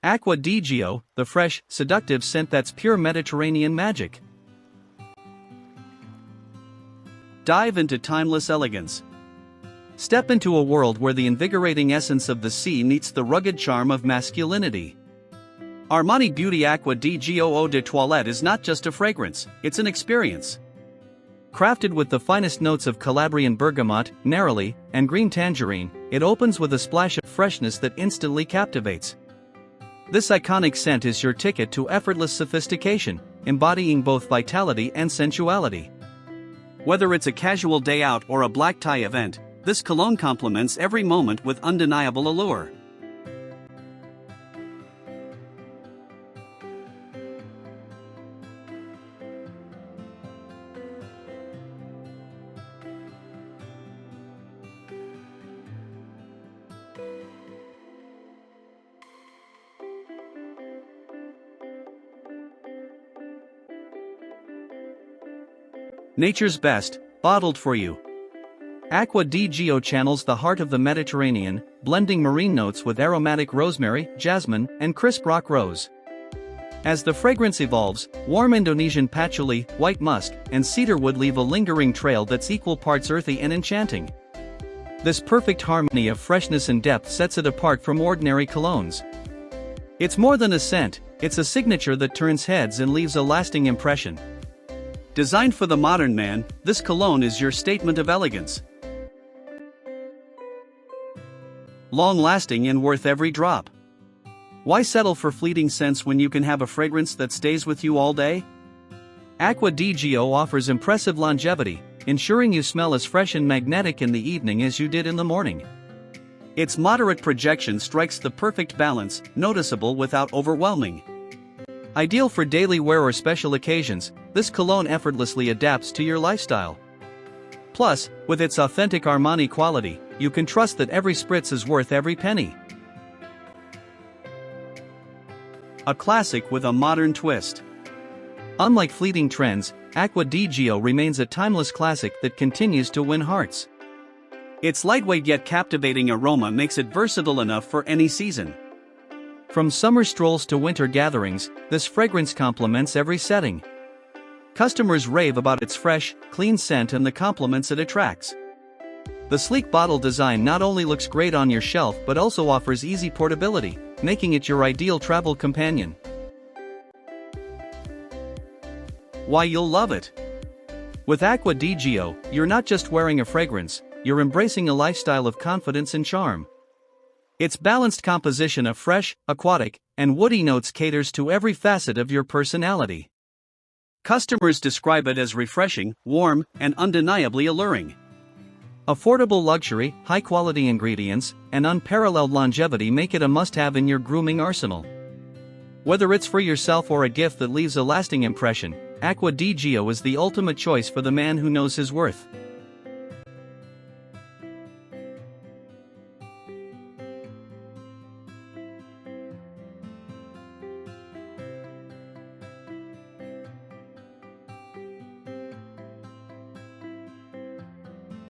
Acqua di Giò, the fresh, seductive scent that's pure Mediterranean magic. Dive into timeless elegance. Step into a world where the invigorating essence of the sea meets the rugged charm of masculinity. Armani Beauty Acqua di Giò Eau de Toilette is not just a fragrance, it's an experience. Crafted with the finest notes of Calabrian Bergamot, Neroli, and Green Tangerine, it opens with a splash of freshness that instantly captivates. This iconic scent is your ticket to effortless sophistication, embodying both vitality and sensuality. Whether it's a casual day out or a black tie event, this cologne complements every moment with undeniable allure. Nature's best, bottled for you. Acqua di Giò channels the heart of the Mediterranean, blending marine notes with aromatic rosemary, jasmine, and crisp rock rose. As the fragrance evolves, warm Indonesian Patchouli, white musk, and cedarwood leave a lingering trail that's equal parts earthy and enchanting. This perfect harmony of freshness and depth sets it apart from ordinary colognes. It's more than a scent, it's a signature that turns heads and leaves a lasting impression. Designed for the modern man, this cologne is your statement of elegance. Long-lasting and worth every drop. Why settle for fleeting scents when you can have a fragrance that stays with you all day? Acqua di Giò offers impressive longevity, ensuring you smell as fresh and magnetic in the evening as you did in the morning. Its moderate projection strikes the perfect balance, noticeable without overwhelming. Ideal for daily wear or special occasions, this cologne effortlessly adapts to your lifestyle. Plus, with its authentic Armani quality, you can trust that every spritz is worth every penny. A classic with a modern twist. Unlike fleeting trends, Acqua di Giò remains a timeless classic that continues to win hearts. Its lightweight yet captivating aroma makes it versatile enough for any season. From summer strolls to winter gatherings, this fragrance complements every setting. Customers rave about its fresh, clean scent and the compliments it attracts. The sleek bottle design not only looks great on your shelf but also offers easy portability, making it your ideal travel companion. Why you'll love it. With Acqua di Giò, you're not just wearing a fragrance, you're embracing a lifestyle of confidence and charm. Its balanced composition of fresh, aquatic, and woody notes caters to every facet of your personality. Customers describe it as refreshing, warm, and undeniably alluring. Affordable luxury, high-quality ingredients, and unparalleled longevity make it a must-have in your grooming arsenal. Whether it's for yourself or a gift that leaves a lasting impression, Acqua di Giò is the ultimate choice for the man who knows his worth.